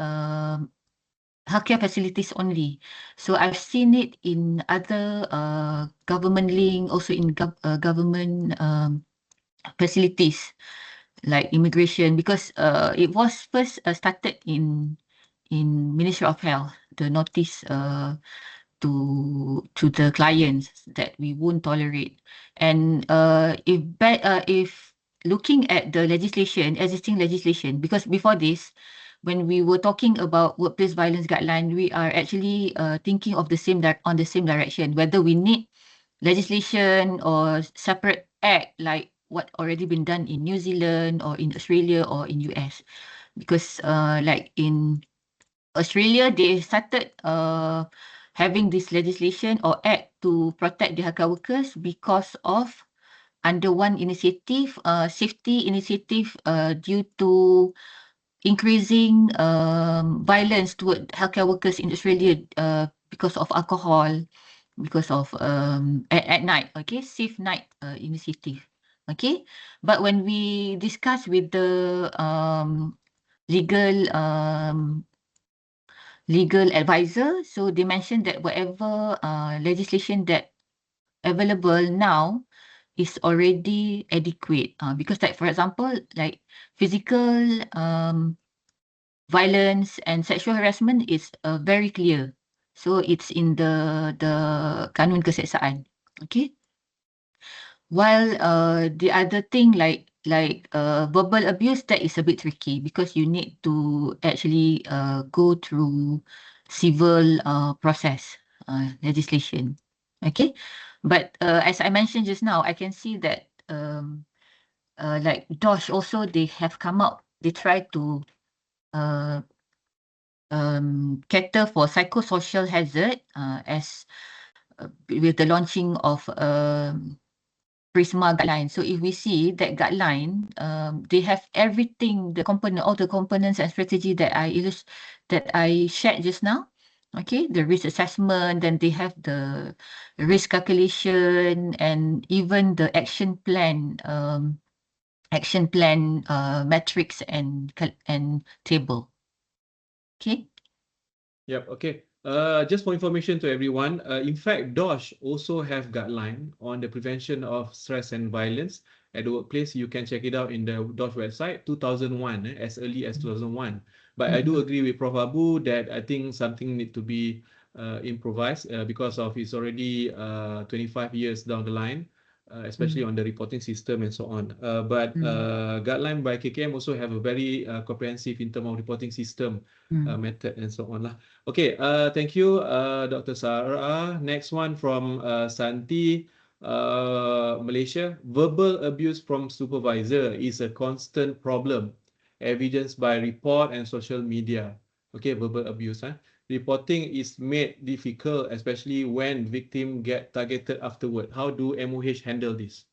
healthcare facilities only. So I've seen it in other government link, also in government facilities like immigration, because it was first started in Ministry of Health, the notice to the clients that we won't tolerate. And if looking at the legislation, existing legislation, because before this, when we were talking about workplace violence guideline, we are actually thinking of on the same direction, whether we need legislation or separate act like what already been done in New Zealand or in Australia or in US. Because like in Australia, they started having this legislation or act to protect the healthcare workers because of under one initiative, safety initiative, due to increasing violence toward healthcare workers in Australia because of alcohol, because of at night, okay, safe night initiative, okay. But when we discuss with the legal legal advisor, so they mentioned that whatever legislation that available now is already adequate, because like for example, like physical violence and sexual harassment is very clear. So it's in the kanun keseksaan. Okay. While the other thing like verbal abuse, that is a bit tricky because you need to actually go through civil process legislation. Okay. But as I mentioned just now, I can see that like DOSH also, they have come up, they try to uh, cater for psychosocial hazard as with the launching of Prisma guideline. So if we see that guideline, they have everything, all the components and strategy that I shared just now. Okay, the risk assessment, then they have the risk calculation and even the action plan metrics and table. Okay. Yep. Okay. Just for information to everyone, in fact, DOSH also have guideline on the prevention of stress and violence at the workplace. You can check it out in the DOSH website, 2001, as early as 2001. But I do agree with Prof. Abu that I think something need to be improvised because of it's already 25 years down the line. Especially on the reporting system and so on. But guideline by KKM also have a very comprehensive in terms of reporting system method and so on lah. Okay, thank you, Dr. Sara. Next one from Santi, Malaysia. Verbal abuse from supervisor is a constant problem, evidenced by report and social media. Okay, verbal abuse. Reporting is made difficult, especially when victim get targeted afterward. How do MOH handle this?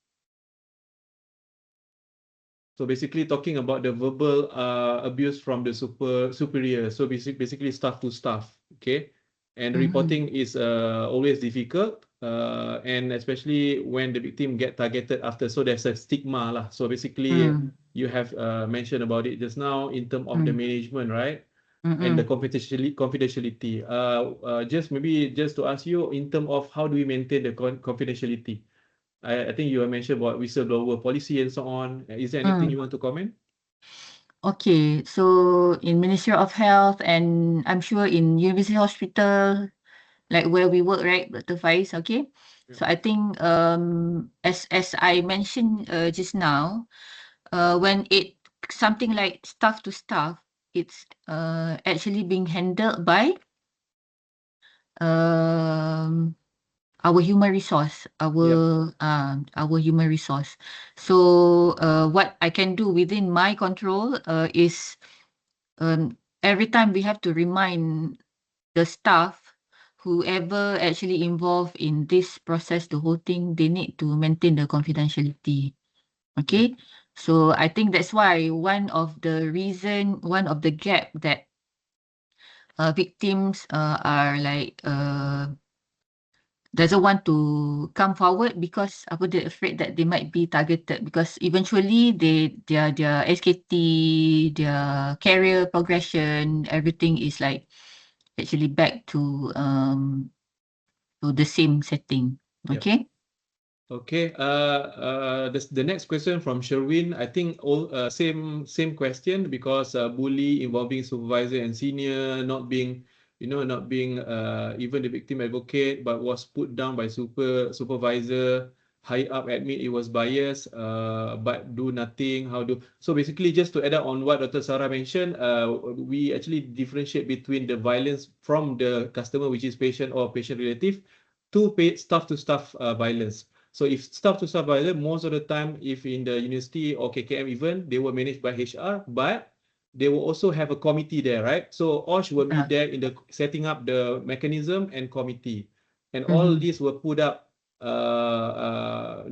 So basically talking about the verbal abuse from the superior. So basically staff to staff, okay? And reporting is always difficult, and especially when the victim get targeted after. So there's a stigma lah. So basically you have mentioned about it just now in terms of the management, right? And the confidentiality. Just to ask you in terms of how do we maintain the confidentiality? I think you mentioned about whistleblower policy and so on. Is there anything you want to comment? Okay, so in Ministry of Health and I'm sure in University Hospital, like where we work, right, Dr. Faiz, okay? So I think as I mentioned just now, when something like staff to staff, it's actually being handled by our human resource, our human resource. So what I can do within my control is every time we have to remind the staff, whoever actually involved in this process, the whole thing, they need to maintain the confidentiality. Okay. So I think that's why one of the gap that victims are like doesn't want to come forward because they're afraid that they might be targeted, because eventually their SKT, their career progression, everything is like actually back to the same setting. Okay. Okay. The next question from Sherwin. I think all same question because bully involving supervisor and senior not being even the victim advocate, but was put down by supervisor. High up admit it was biased, but do nothing. So basically, just to add up on what Dr. Sara mentioned, we actually differentiate between the violence from the customer, which is patient or patient relative, to staff to staff violence. So if staff to staff violence, most of the time, if in the university or KKM even, they were managed by HR, but they will also have a committee there, right? So OSH will be there in the setting up the mechanism and committee, and all these were put up as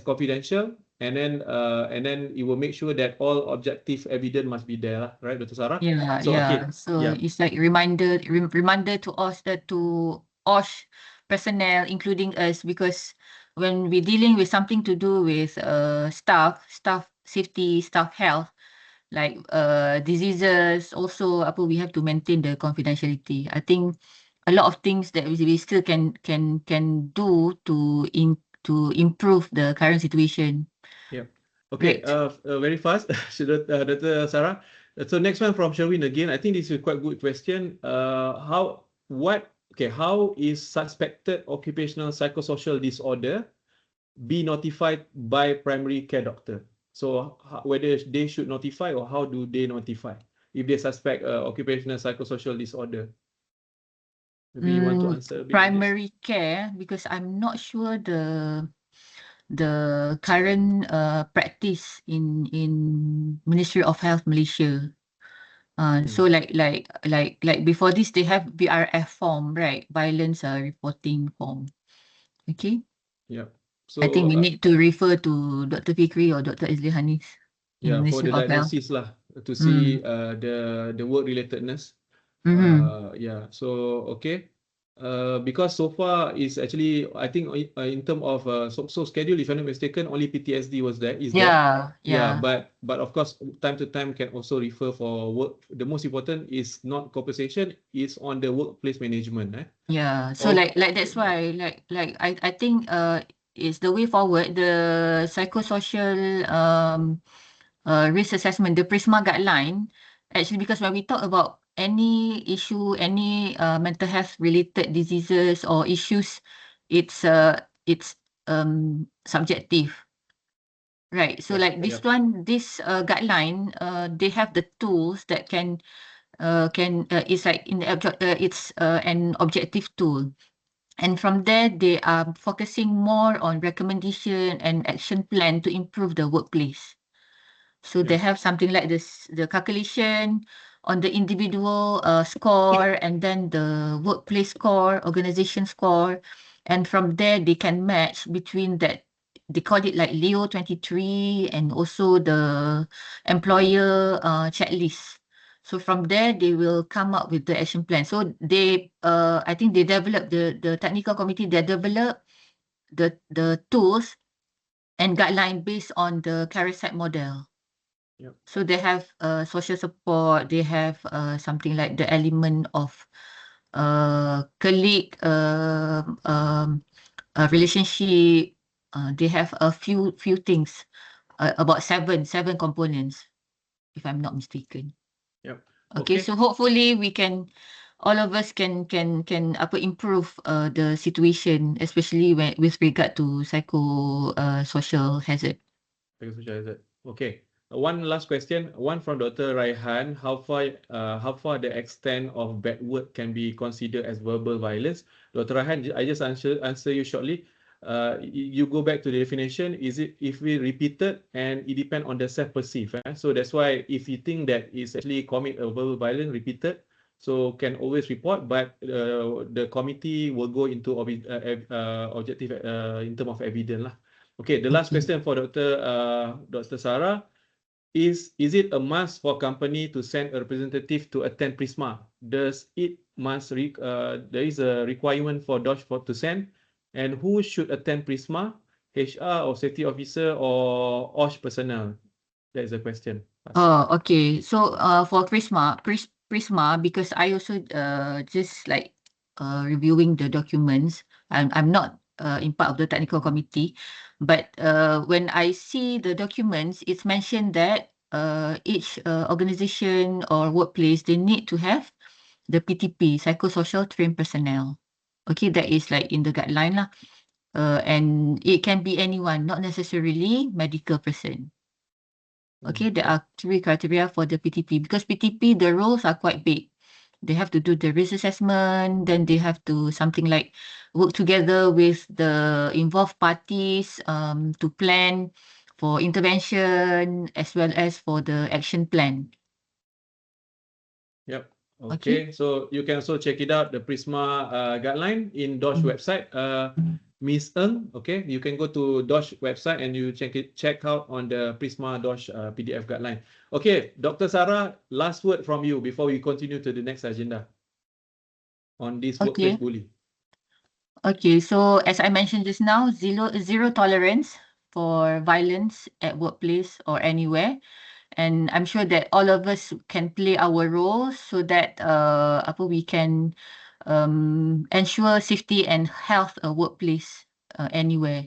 confidential, and then it will make sure that all objective evidence must be there, right, Dr. Sara? Yeah, So yeah. So it's like reminder to us, to OSH personnel, including us, because when we're dealing with something to do with staff safety, staff health, like diseases, also we have to maintain the confidentiality. I think a lot of things that we still can do to improve the current situation. Yeah. Okay. Very fast, Dr. Sara. So next one from Sherwin again. I think this is a quite good question. How is suspected occupational psychosocial disorder be notified by primary care doctor? So whether they should notify or how do they notify if they suspect occupational psychosocial disorder? Maybe you want to answer a bit on this? Primary care, because I'm not sure the current practice in Ministry of Health Malaysia. So like before this they have BRF form, right? Violence reporting form. Okay. Yeah. I think So we need to refer to Dr. Fikri or Dr. Izli Hanis in yeah, for Ministry the of Health. diagnosis lah, to see Mm. the work relatedness. Mm-hmm. Yeah. So okay. Because so far is actually I think in term of so schedule, if I'm not mistaken, only PTSD was there. Is there? Yeah, Yeah, yeah, but of course, time to time can also refer for work. The most important is not compensation, is on the workplace management. yeah. So Oh, like that's why I think is the way forward the psychosocial risk assessment, the PRISMA guideline, actually, because when we talk about any issue, any mental health related diseases or issues, it's subjective, right? So yep, like this yep, one, this guideline, they have the tools that can it's like in the it's an objective tool. And from there, they are focusing more on recommendation and action plan to improve the workplace. So they yep, have something like this, the calculation on the individual score and then the workplace score, organization score. And from there, they can match between that. They call it like Leo 23 and also the employer checklist. So from there, they will come up with the action plan. So I think they develop the technical committee. They develop the tools and guideline based on the carousel model. yep, So they have social support, they have something like the element of colleague relationship. They have a few things, about seven components, if I'm not mistaken. yep. Okay, Okay. so hopefully we can, all of us can improve the situation, especially with regard to social hazard. Thank you, Shahzad. Okay. One last question. One from Dr. Raihan. How far the extent of bad word can be considered as verbal violence? Dr. Raihan, I just answer you shortly. You go back to the definition. Is it if we repeat it and it depend on the self-perceive? So that's why if you think that is actually commit a verbal violence repeated, so can always report, but the committee will go into objective in term of evidence lah. Okay, the last Okay. question for Dr. Sara is it a must for company to send a representative to attend Prisma? Does it there is a requirement for DOSH to send? And who should attend Prisma? HR or safety officer or OSH personnel? That is a question. Oh, okay. So, for Prisma, because I also just like reviewing the documents. I'm not in part of the technical committee, but when I see the documents, it's mentioned that each organization or workplace they need to have the PTP, psychosocial trained personnel. Okay, that is like in the guideline lah. And it can be anyone, not necessarily medical person. Okay, there are 3 criteria for the PTP because PTP, the roles are quite big. They have to do the risk assessment, then they have to something like work together with the involved parties to plan for intervention as well as for the action plan. Yep. Okay. Okay. So you can also check it out, the Prisma guideline in DOSH website. Miss Ng, okay, you can go to DOSH website and you check out on the Prisma DOSH PDF guideline. Okay, Dr. Sara, last word from you before we continue to the next agenda on this workplace Okay. bully. Okay. So as I mentioned just now, zero tolerance for violence at workplace or anywhere. And I'm sure that all of us can play our role so that we can ensure safety and health workplace anywhere.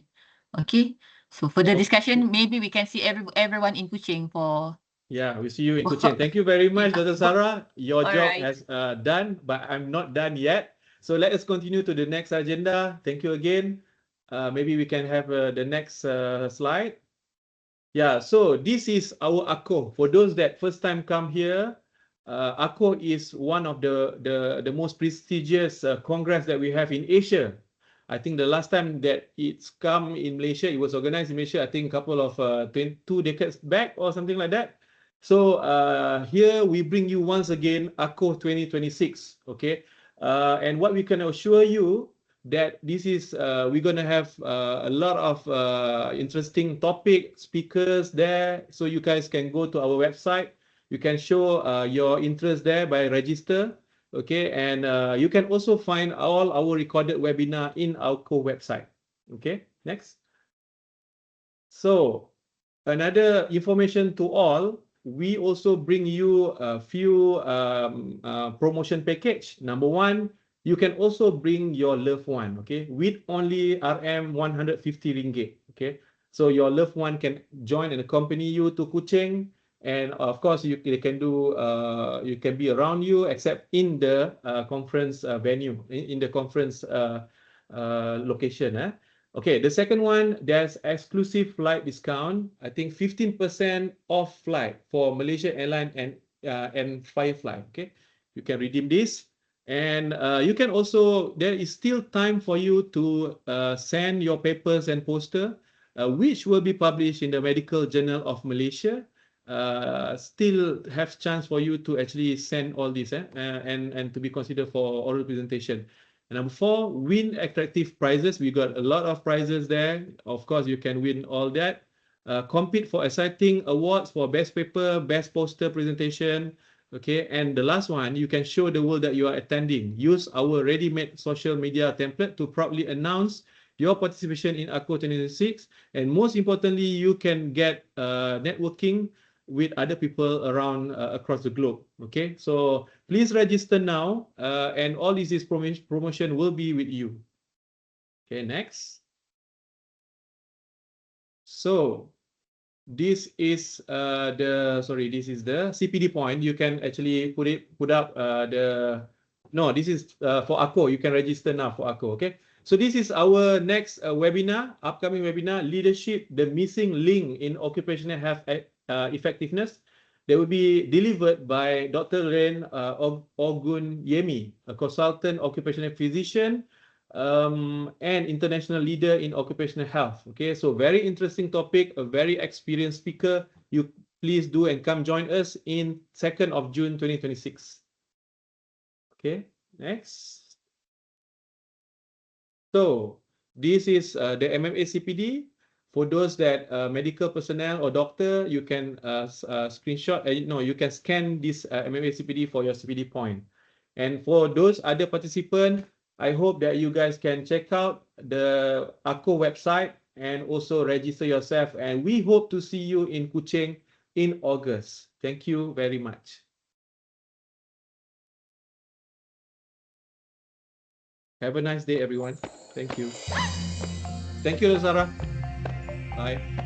Okay. So for the Okay. discussion, maybe we can see everyone in Kuching for. Yeah, we see you in Kuching. Thank you very much, Yeah. Dr. Sara. Your All job right. has done, but I'm not done yet. So let us continue to the next agenda. Thank you again. Maybe we can have the next slide. Yeah, so this is our ACOH. For those that first time come here, ACOH is one of the most prestigious congress that we have in Asia. I think the last time that it's come in Malaysia, it was organized in Malaysia, I think a couple of 2 decades back or something like that. So here we bring you once again ACOH 2026, okay? And what we can assure you that this is, we're gonna have a lot of interesting topic speakers there. So you guys can go to our website. You can show your interest there by register. Okay, and you can also find all our recorded webinar in our core website. Okay, next. So another information to all, we also bring you a few promotion package. Number one, you can also bring your loved one, okay, with only RM 150 ringgit, okay. So your loved one can join and accompany you to Kuching, and of course they can do you can be around you except in the conference venue, in the conference location. Okay, the second one, there's exclusive flight discount. I think 15% off flight for Malaysia Airlines and Firefly. Okay, you can redeem this, and you can also, there is still time for you to send your papers and poster, which will be published in the Medical Journal of Malaysia. Still have chance for you to actually send all this and to be considered for oral presentation. And number 4, win attractive prizes. We got a lot of prizes there. Of course, you can win all that. Compete for exciting awards for best paper, best poster presentation. Okay, and the last one, you can show the world that you are attending. Use our ready-made social media template to proudly announce your participation in ACOH 2026. And most importantly, you can get networking with other people around across the globe. Okay, so please register now, and all this promotion will be with you. Okay, next. So this is this is the CPD point. You can actually put up this is for ACOH. You can register now for ACOH. Okay, so this is our next webinar, upcoming webinar, leadership, the missing link in occupational health effectiveness. That will be delivered by Dr. Ren Ogun Yemi, a consultant occupational physician and international leader in occupational health. Okay, so very interesting topic, a very experienced speaker. You please do and come join us in 2nd of June 2026. Okay, next. So this is the MMA CPD. For those that medical personnel or doctor, you can screenshot, you can scan this MMA CPD for your CPD point. And for those other participants, I hope that you guys can check out the ACOH website and also register yourself. And we hope to see you in Kuching in August. Thank you very much. Have a nice day, everyone. Thank you. Thank you, Sara. Bye.